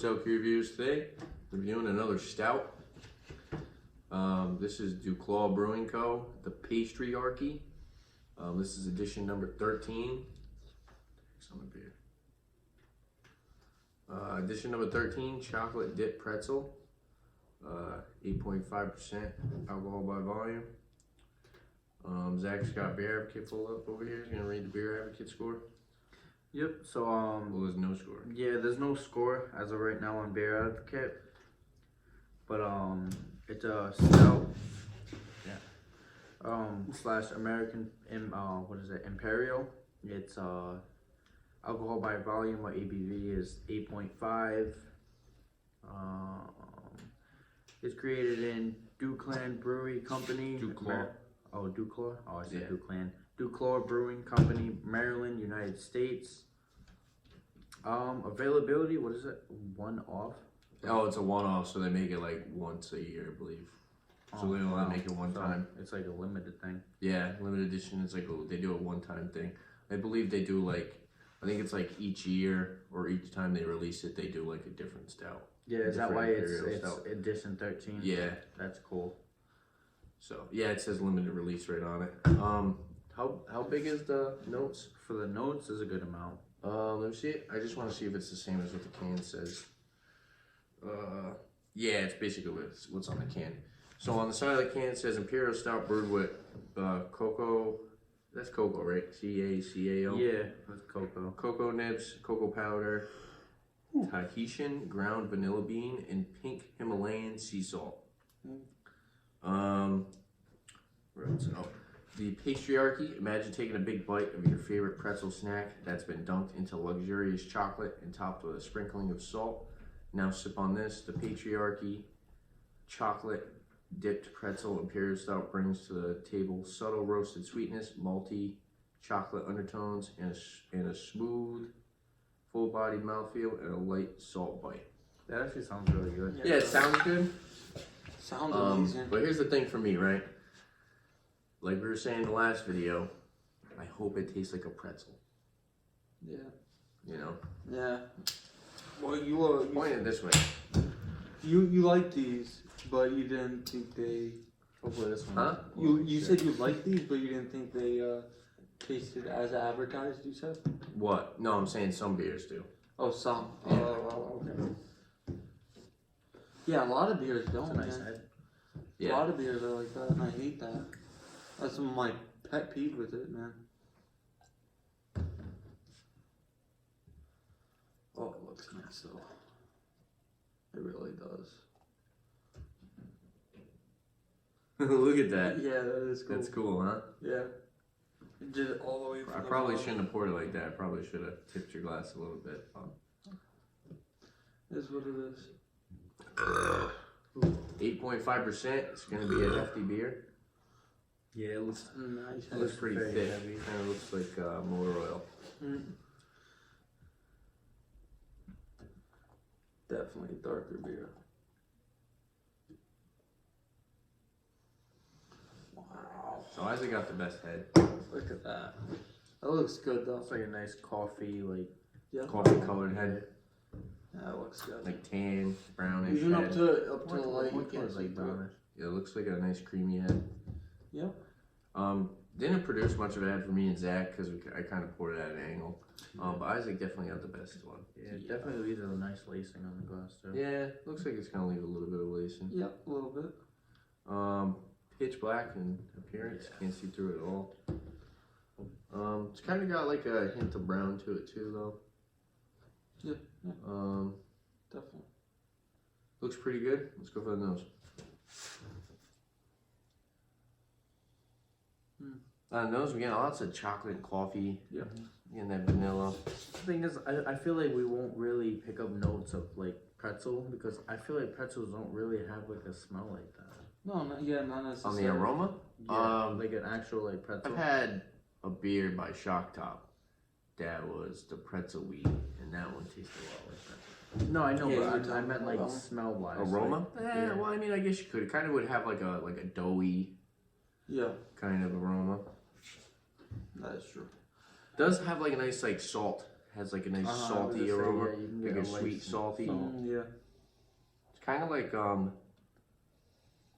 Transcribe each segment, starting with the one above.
Pretzel Reviews today. Reviewing another stout. This is Duclaw Brewing Co., the PastryArchy. This is edition number 13. Some beer. Edition number 13, chocolate dip pretzel. 8.5% alcohol by volume. Zach's got Beer Advocate pulled up over here. He's gonna read the Beer Advocate score. Yep, so Well, there's no score. yeah, there's no score as of right now on Beer Advocate. But it's a stout. Yeah. Slash American what is it? Imperial. It's alcohol by volume or ABV is 8.5. It's created in Duclaw Brewing Company. Duclaw. Duclaw. Oh, I said Yeah. Duclaw. Duclaw Brewing Company, Maryland, United States. Availability, what is it? One off? Oh, it's a one-off, so they make it like once a year, I believe. So they only make it one time. It's like a limited thing. Yeah, limited edition. It's like they do a one-time thing. I believe they do like, I think it's like each year or each time they release it, they do like a different stout. Yeah, is that why it's stout. edition 13? Yeah. That's cool. So yeah, it says limited release right on it. How big is the notes? For the notes is a good amount. Let me see it. I just want to see if it's the same as what the can says. Yeah, it's basically what's on the can. So on the side of the can it says Imperial Stout brewed with cocoa. That's cocoa, right? CACAO. Yeah, that's cocoa. Cocoa nibs, cocoa powder, Tahitian ground vanilla bean, and pink Himalayan sea salt. Where else? Oh, the PastryArchy. Imagine taking a big bite of your favorite pretzel snack that's been dunked into luxurious chocolate and topped with a sprinkling of salt. Now sip on this. The PastryArchy chocolate dipped pretzel Imperial Stout brings to the table subtle roasted sweetness, malty chocolate undertones, and a smooth, full-bodied mouthfeel and a light salt bite. That actually sounds really good. Yeah, it sounds good. Sounds amazing. But here's the thing for me, right? Like we were saying in the last video, I hope it tastes like a pretzel. Yeah. You know? Yeah. Well, you Point it this way. you like these, but you didn't think they. Hopefully this one. Huh? You said you liked these, but you didn't think they tasted as advertised. You said. What? No, I'm saying some beers do. Oh, some. Yeah. Okay. Yeah, a lot of beers don't. That's a nice man. head. Yeah. A lot of beers are like that, and I hate that. That's my pet peeve with it, man. Oh, it looks nice though. It really does. Look at that. Yeah, that is cool. That's cool, huh? Yeah. You did it all the way from I the probably bottom. shouldn't have poured it like that. I probably should have tipped your glass a little bit. Is what it is. 8.5%. It's going to be a hefty beer. Yeah, it looks Nice. It looks pretty very thick. heavy. Kind of looks like motor oil. Mm. Definitely a darker beer. Wow. So Isaac got the best head. Look at that. That looks good though. It's like a nice coffee, like Yeah. Coffee colored head. That looks good. Like tan, brownish Even head. up to the light, you what can't color's see like through it. brownish? Yeah, it looks like a nice creamy head. Yep. Didn't produce much of an ad for me and Zach because I kind of poured it at an angle. But Isaac definitely got the best one. Yeah, definitely leaves a nice lacing on the glass too. Yeah, looks like it's gonna leave a little bit of lacing. Yep, a little bit. Pitch black in appearance, can't see through it at all. It's kind of got like a hint of brown to it too, though. Yeah, definitely. Looks pretty good. Let's go for the nose. Nose, we got lots of chocolate and coffee. Yeah. And that vanilla. The thing is, I feel like we won't really pick up notes of like pretzel because I feel like pretzels don't really have like a smell like that. No, not On necessarily. the aroma? Yeah, like an actual like pretzel. I've had a beer by Shock Top that was the pretzel wheat, and that one tasted a lot like pretzel. No, I know, Yeah, but you're I meant like talking smell wise. Aroma? Like, Yeah, well, I mean, I guess you could. It kind of would have like a doughy Yeah, kind of aroma. that is true. Does have like a nice like salt has like a nice I was salty gonna say, aroma, yeah, you can like get a light sweet salty. salt. Yeah. It's kind of like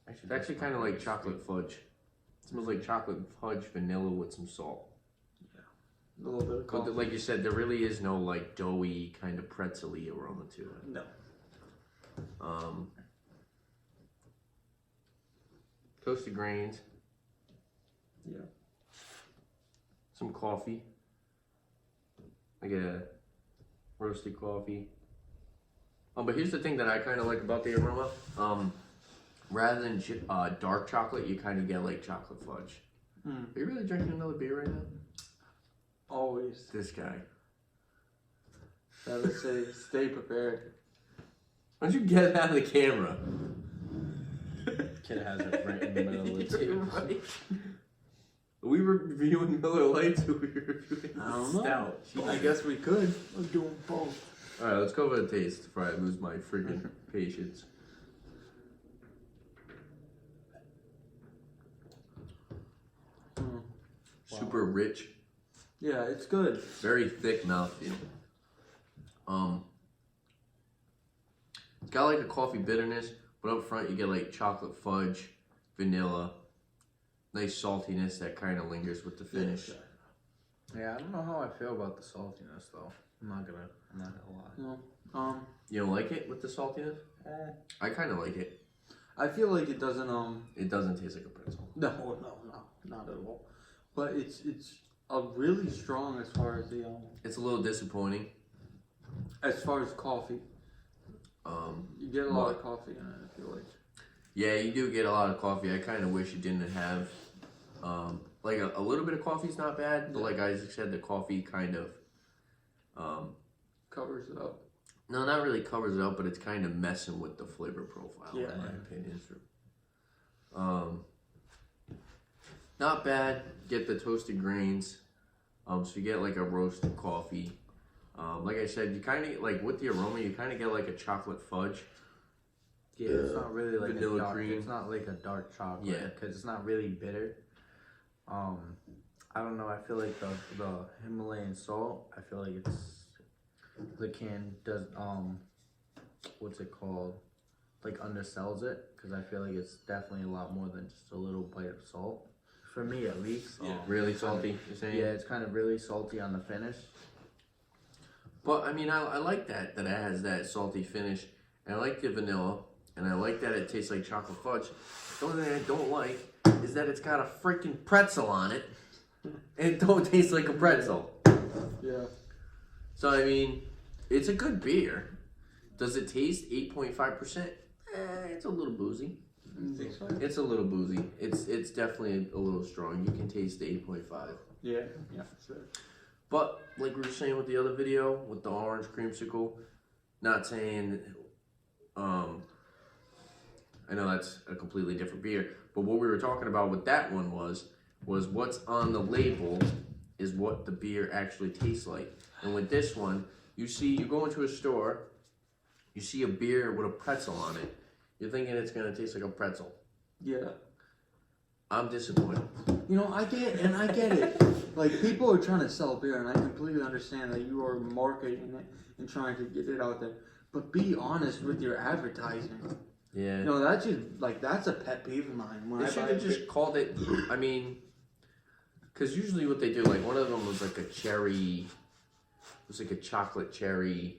it's actually kind of like chocolate fudge. It smells like chocolate fudge vanilla with some salt. A little bit of coffee. But like you said, there really is no like doughy kind of pretzel-y aroma to it. No. Toasted grains, Yeah. some coffee, like a roasted coffee. But here's the thing that I kind of like about the aroma. Rather than dark chocolate, you kind of get like chocolate fudge. Are you really drinking another beer right now? Always. This guy. Gotta say, stay prepared. Why don't you get out of the camera? Kid has it right in the middle of the table. Right. Are we reviewing Miller Lights or are we reviewing I don't know. Stout? I guess we could. I'm doing both. Alright, let's go over the taste before I lose my friggin' patience. Super rich, Yeah, it's good. very thick mouthfeel. It's got like a coffee bitterness, but up front you get like chocolate fudge, vanilla, nice saltiness that kind of lingers with the finish. Yeah, I don't know how I feel about the saltiness though. I'm not gonna lie. No. You don't like it with the saltiness? I kind of like it. I feel like it doesn't It doesn't taste like a pretzel. no, not at all. But it's a really strong as far as the It's a little disappointing. as far as coffee. You get a lot of coffee in it, I feel like. Yeah, you do get a lot of coffee. I kind of wish you didn't have, like a little bit of coffee is not bad, but like Isaac said, the coffee kind of, Covers it up. no, not really covers it up, but it's kind of messing with the flavor profile, Yeah. in my opinion. Not bad. Get the toasted grains. So you get like a roasted coffee. Like I said, you kind of like with the aroma, you kind of get like a chocolate fudge. Yeah, it's not really like vanilla a dark. cream. It's not like a dark chocolate. Yeah. Because it's not really bitter. I don't know. I feel like the Himalayan salt. I feel like the can does what's it called? Like undersells it because I feel like it's definitely a lot more than just a little bite of salt. For me, at least. Really salty, you're saying? Yeah, it's kind of really salty on the finish. But I mean, I like that it has that salty finish, and I like the vanilla, and I like that it tastes like chocolate fudge. The only thing I don't like is that it's got a freaking pretzel on it, and it don't taste like a pretzel. Yeah. So I mean, it's a good beer. Does it taste 8.5%? It's a little boozy. You think so? It's a little boozy. It's definitely a little strong. You can taste the 8.5. Yeah, sure. But like we were saying with the other video, with the orange creamsicle, not saying, I know that's a completely different beer, but what we were talking about with that one was what's on the label is what the beer actually tastes like. And with this one, you go into a store, you see a beer with a pretzel on it, you're thinking it's gonna taste like a pretzel. Yeah. I'm disappointed. You know, I get it. Like, people are trying to sell beer, and I completely understand that you are marketing it and trying to get it out there. But be honest with your advertising. Yeah. You know, that's just, like, that's a pet peeve of mine. When They I should buy have just called it, I mean, because usually what they do, like one of them was like a cherry, it was like a chocolate cherry,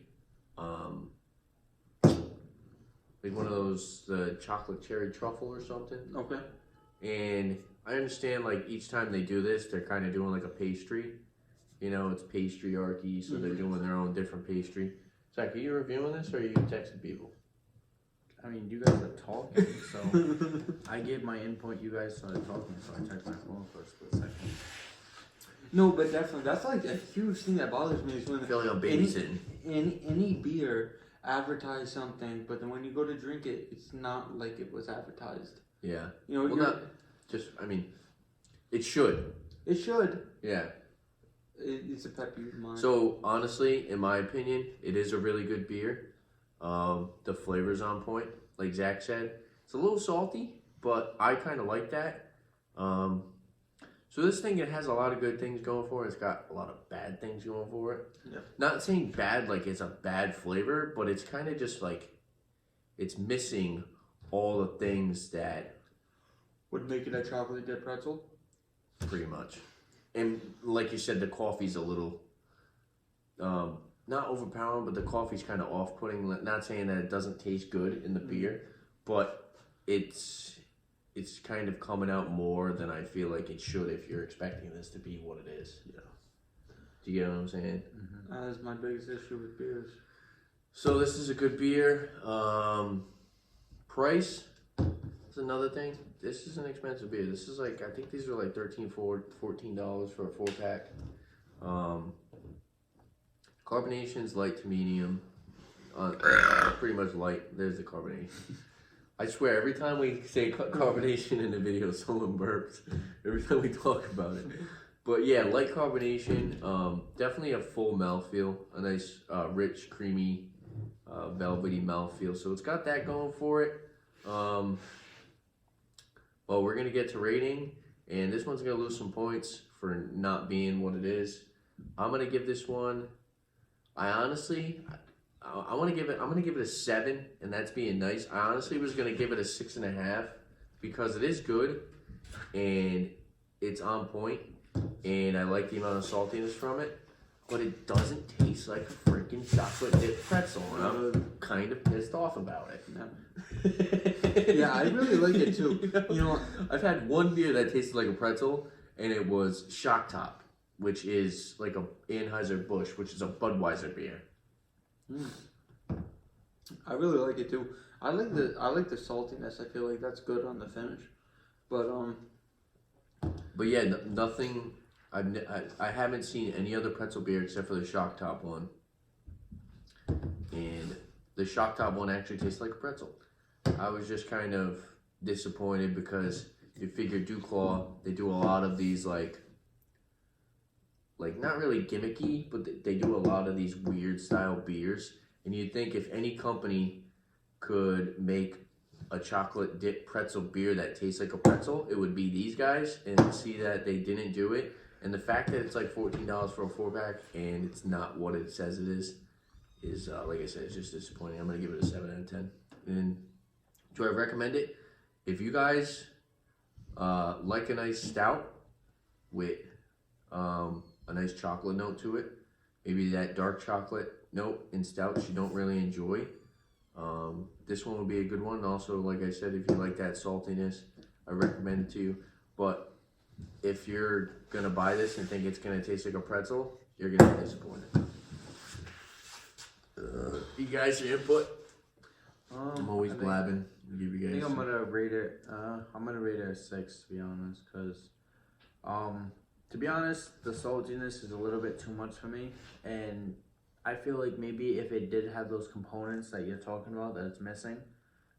like one of those, the chocolate cherry truffle or something. Okay. And I understand like each time they do this, they're kind of doing like a pastry. You know, it's PastryArchy, so they're doing their own different pastry. Zach, are you reviewing this or are you texting people? I mean, you guys are talking, so I gave my input. You guys started talking, so I checked my phone for a split second. No, but definitely, that's like a huge thing that bothers me is when I feel like I'm babysitting. any beer advertise something, but then when you go to drink it, it's not like it was advertised. Yeah. You know, Well, not just, I mean, it should. it should. Yeah. It's a pet peeve of mine. So honestly, in my opinion, it is a really good beer. The flavor's on point, like Zach said. It's a little salty, but I kind of like that. So this thing, it has a lot of good things going for it. It's got a lot of bad things going for it. Yeah. Not saying bad like it's a bad flavor, but it's kind of just like it's missing all the things that Would make it a chocolate dip pretzel. pretty much. And like you said, the coffee's a little not overpowering, but the coffee's kind of off-putting. Not saying that it doesn't taste good in the beer, but it's kind of coming out more than I feel like it should if you're expecting this to be what it is. Yeah. Do you get what I'm saying? That is my biggest issue with beers. So this is a good beer. Price is another thing. This is an expensive beer. This is like, I think these are like $13, $14 for a 4-pack. Carbonation's light to medium. Pretty much light. There's the carbonation. I swear, every time we say carbonation in the video, someone burps. Every time we talk about it. But yeah, light carbonation. Definitely a full mouthfeel. A nice, rich, creamy, velvety mouthfeel. So it's got that going for it. Well, we're going to get to rating. And this one's going to lose some points for not being what it is. I'm going to give this one, I'm gonna give it a 7, and that's being nice. I honestly was gonna give it a 6.5 because it is good and it's on point, and I like the amount of saltiness from it, but it doesn't taste like a freaking chocolate dip pretzel, and I'm kind of pissed off about it. Yeah, I really like it too. You know, I've had one beer that tasted like a pretzel, and it was Shock Top, which is like a Anheuser-Busch, which is a Budweiser beer. I really like it too. I like the saltiness. I feel like that's good on the finish. But yeah, nothing. I haven't seen any other pretzel beer except for the Shock Top one, and the Shock Top one actually tastes like a pretzel. I was just kind of disappointed because you figure Duclaw, they do a lot of these like not really gimmicky, but they do a lot of these weird style beers. And you'd think if any company could make a chocolate dip pretzel beer that tastes like a pretzel, it would be these guys. And to see that they didn't do it, and the fact that it's like $14 for a 4-pack and it's not what it says it is like I said, it's just disappointing. I'm gonna give it a 7 out of 10. And do I recommend it? If you guys like a nice stout with a nice chocolate note to it, maybe that dark chocolate note in stouts you don't really enjoy, this one would be a good one. Also, like I said, if you like that saltiness, I recommend it to you. But if you're gonna buy this and think it's gonna taste like a pretzel, you're gonna be disappointed. You guys, your input? I'm always blabbing. Give you guys. I think I'm gonna rate it. I'm gonna rate it a 6, to be honest, because to be honest, the saltiness is a little bit too much for me, and I feel like maybe if it did have those components that you're talking about that it's missing,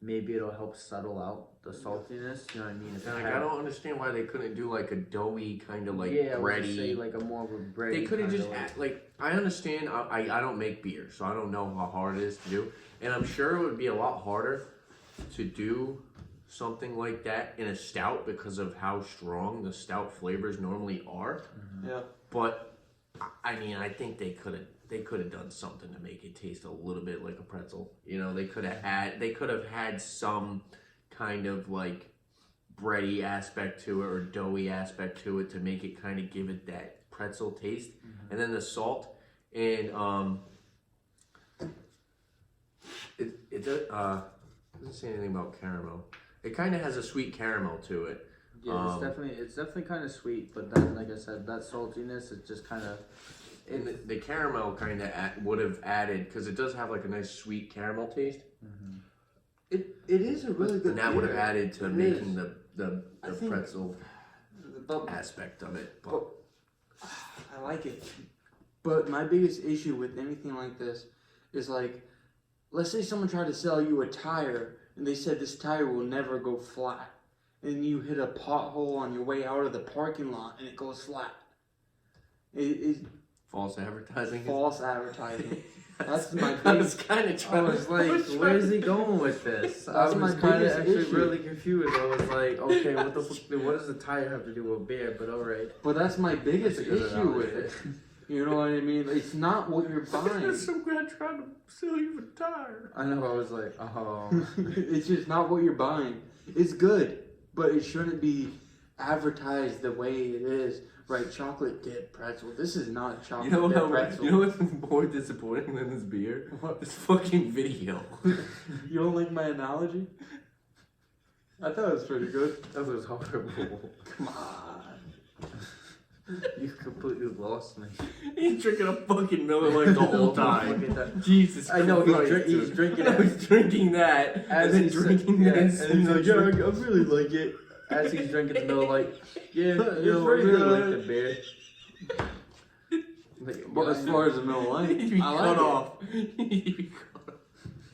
maybe it'll help settle out the saltiness. You know what I mean? If And like, I don't understand why they couldn't do like a doughy kind of like bready, bready. I would say like a more of a bready. They could have just like I understand. I don't make beer, so I don't know how hard it is to do, and I'm sure it would be a lot harder to do something like that in a stout because of how strong the stout flavors normally are. yeah, But I mean, I think they could have done something to make it taste a little bit like a pretzel. You know, they could have had some kind of like bready aspect to it or doughy aspect to it to make it kind of give it that pretzel taste. And then the salt and it doesn't say anything about caramel. It kind of has a sweet caramel to it. yeah, it's definitely kind of sweet, but then like I said, that saltiness is just kind of. And the caramel kind of would have added, because it does have like a nice sweet caramel taste. it is a really good. And that would have beer. added to It making is. the I think pretzel But aspect of it. But I like it. But my biggest issue with anything like this is like, let's say someone tried to sell you a tire and they said this tire will never go flat, and you hit a pothole on your way out of the parking lot and it goes flat. False advertising. False advertising. That's my I was biggest. kind of I trying. was like, where's he going with this? I That's my was kind of biggest actually issue. really confused. I was like, okay, what the fuck? What does the tire have to do with beer? But alright. But that's my biggest That's a good issue with analogy. it. You know what I mean? It's not what you're buying. Some guy trying to sell you a tire. I know. I was like, oh. It's just not what you're buying. It's good, but it shouldn't be advertised the way it is. Right? Chocolate dip pretzel. This is not chocolate dip pretzel. You know what's more disappointing than this beer? What? This fucking video. You don't like my analogy? I thought it was pretty good. That was horrible. Come on. You completely lost me. He's drinking a fucking Miller Lite the whole time. Fucking time. Jesus I know, Christ. he's drinking I it. was drinking that As and then he's drinking yeah, this. and he's like, yeah, I really like it. As he's drinking the Miller Lite, yeah, It's you know, I pretty really good. like the beer. Like, But as far as the Miller Lite, You'd be I cut like off. You'd be cut off.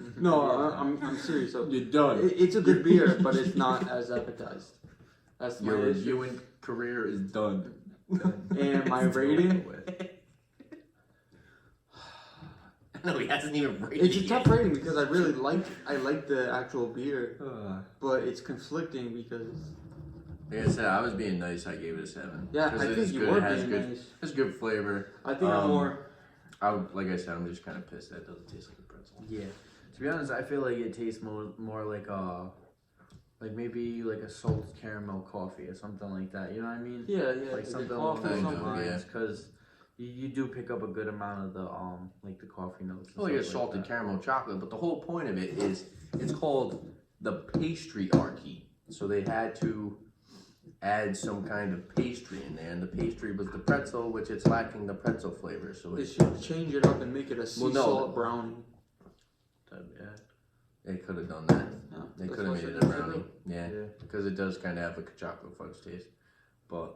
it. No, I'm serious. So You're done. it's a good beer, but it's not as advertised. That's my Your issue. Ewan career is done. And my rating, No, he hasn't even rated it's a it tough yet. rating because I like the actual beer, but it's conflicting because Like I said, I was being nice. I gave it a 7. yeah, 'Cause I it's think you good, were it has being good, nice. It's good flavor. I think I'm more. Like I said, I'm just kind of pissed that it doesn't taste like a pretzel. yeah. To be honest, I feel like it tastes more like maybe like a salted caramel coffee or something like that. You know what I mean? Yeah, yeah, Like the something along coffee, those something, lines, yeah. because you do pick up a good amount of the like the coffee notes. And Like a stuff salted that. caramel chocolate, but the whole point of it is it's called the PastryArchy. So they had to add some kind of pastry in there, and the pastry was the pretzel, which it's lacking the pretzel flavor. So They it's should change it up and make it a sea Well, no. salt brownie. Yeah. they could have done that. Yeah, They that's could have what made I it a said. brownie. Yeah, Yeah. because it does kind of have like a chocolate fudge taste. But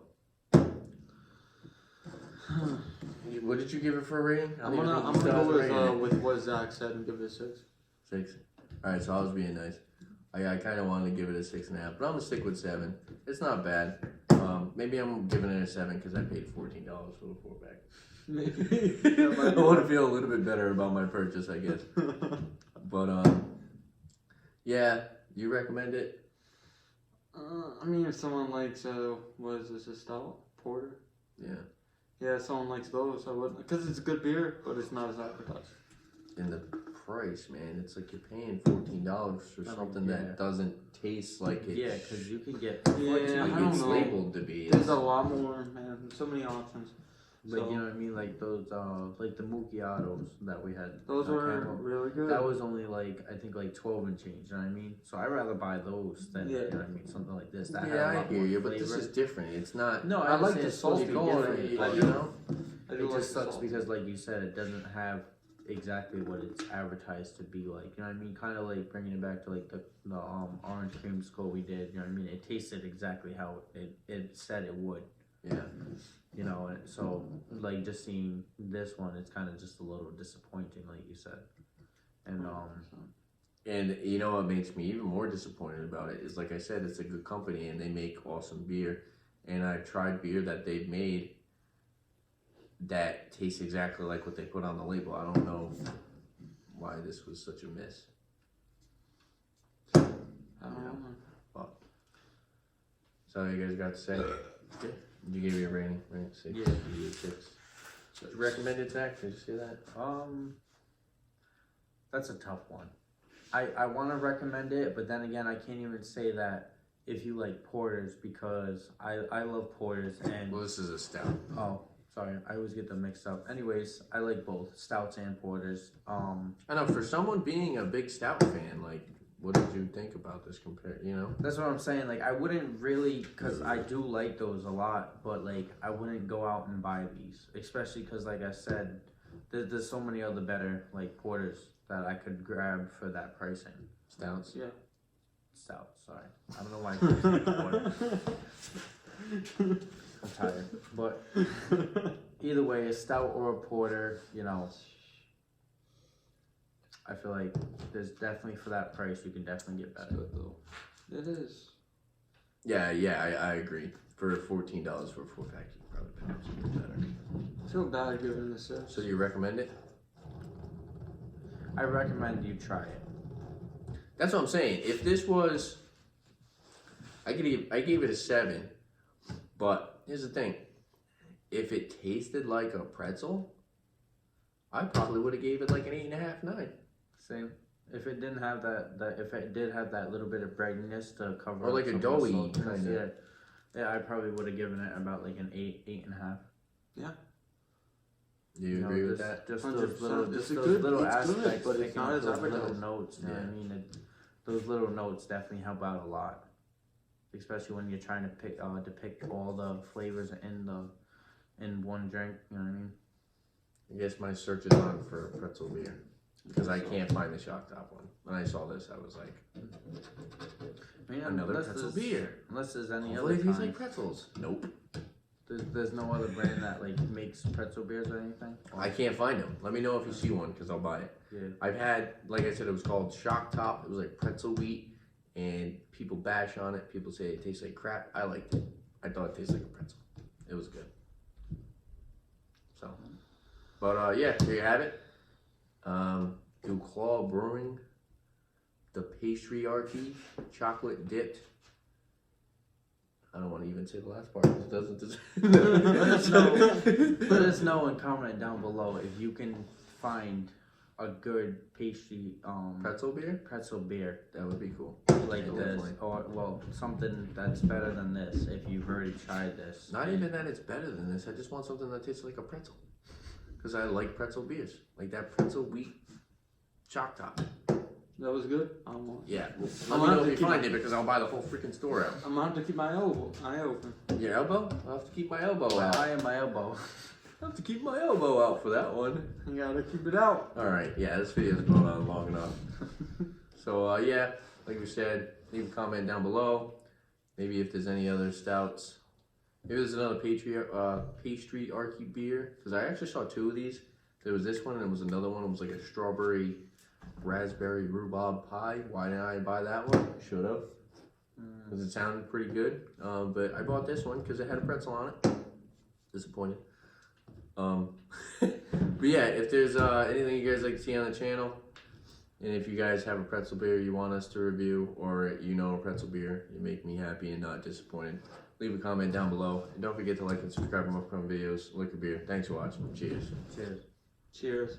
what did you give it for a rating? I I'm don't even gonna think you go still have a rating. with what Zach said and give it a 6. 6. Alright, so I was being nice. I kind of wanted to give it a 6.5, but I'm gonna stick with 7. It's not bad. Maybe I'm giving it a 7 because I paid $14 for the 4-pack. I want to feel a little bit better about my purchase, I guess. But yeah, you recommend it? I mean, if someone likes what is this, a stout porter? Yeah. Yeah, if someone likes those, I would, because it's a good beer, but it's not as advertised. And the price, man, it's like you're paying $14 for something yeah. that doesn't taste like it's Yeah, because you can get Yeah, I like don't it's know. labeled to be. There's a lot more, man. So many options. like So- you know what I mean, like those like the Mucchiatos that we had. Those were Campbell. really good. That was only like I think like 12 and change. You know what I mean? So I'd rather buy those than you know what I mean, something like this. That had a Yeah, I lot hear more you, but this flavor. is different. It's not. No, I like understand the it's supposed to be salty different, different, but, you know. I it do like just the sucks salt. because, like you said, it doesn't have exactly what it's advertised to be like. You know what I mean? Kind of like bringing it back to like the orange creamsicle we did. You know what I mean? It tasted exactly how it said it would. Yeah. You know, and so like just seeing this one, it's kind of just a little disappointing, like you said. And And you know what makes me even more disappointed about it is, like I said, it's a good company and they make awesome beer. And I've tried beer that they've made that tastes exactly like what they put on the label. I don't know why this was such a miss. I don't know. So you guys got to say? You gave me a rating, right? 6. Yeah. You gave it 6. So recommended, Zach? Did you see that? that's a tough one. I want to recommend it, but then again, I can't even say that if you like porters, because I love porters and Well, this is a stout. oh, sorry, I always get them mixed up. Anyways, I like both stouts and porters. I know, for someone being a big stout fan, like, what did you think about this compared, you know? That's what I'm saying. Like, I wouldn't really, because I do like those a lot, but, like, I wouldn't go out and buy these. Especially because, like I said, there's so many other better, like, porters that I could grab for that pricing. Stouts? Yeah. Stout, sorry. I don't know why I keep saying porter. I'm tired. But either way, a stout or a porter, you know, I feel like there's definitely, for that price, you can definitely get better. It is. Yeah, I agree. For $14 for a 4-pack, you can probably pick up something better. feel bad giving this a 6. So do you recommend it? I recommend you try it. That's what I'm saying. If this was, I gave it a 7, but here's the thing: if it tasted like a pretzel, I probably would have gave it like an 8.5, 9. Same. If it didn't have if it did have that little bit of breadiness to cover, Or like up a some of the doughy saltiness, kinda. yeah, I probably would have given it about like an 8, 8.5. Do you agree with that? Just 100%. those little, It's just a those good- little it's good, aspects, but it's picking not up as those little advertised. notes. You know what I mean? Those little notes definitely help out a lot, especially when you're trying to depict all the flavors in one drink. You know what I mean? I guess my search is on for pretzel beer because I can't find the shock top one. When I saw this, I was like, I mean, another unless pretzel there's- beer. Unless there's any Hopefully other it tastes kind. like pretzels. Nope. There's no other brand that like makes pretzel beers or anything. I can't find them. Let me know if you see one because I'll buy it. Yeah. I've had, like I said, it was called shock top. It was like pretzel wheat, and people bash on it. People say it tastes like crap. I liked it. I thought it tasted like a pretzel. It was good. So, but yeah, there you have it. Duclaw Brewing, the PastryArchy, chocolate dipped. I don't want to even say the last part because it doesn't. Let us know and comment down below if you can find a good pastry Pretzel beer? pretzel beer That would be cool. like Yeah, this, definitely. or well something that's better than this if you've already tried this. Not even that it's better than this. I just want something that tastes like a pretzel. Because I like pretzel beers. Like that pretzel wheat choc top. That was good. I'm Yeah. I'm Let me know gonna if you keep- find it because I'll buy the whole freaking store out. gonna have to keep my eye open. Your elbow? I'll have to keep my elbow out. I am my elbow. I'll have to keep my elbow out for that one. You gotta keep it out. Alright, yeah, this video's going on long enough. So, yeah, like we said, leave a comment down below. Maybe if there's any other stouts. Maybe there's another PastryArchy beer. Because I actually saw 2 of these. There was this one and there was another one. It was like a strawberry raspberry rhubarb pie. Why didn't I buy that one? Should have. Because it sounded pretty good. But I bought this one because it had a pretzel on it. Disappointed. But yeah, if there's anything you guys like to see on the channel, and if you guys have a pretzel beer you want us to review, or you know a pretzel beer, you make me happy and not disappointed, leave a comment down below. And don't forget to like and subscribe for more upcoming videos. Liquor beer. Thanks for watching. Cheers. Cheers. Cheers.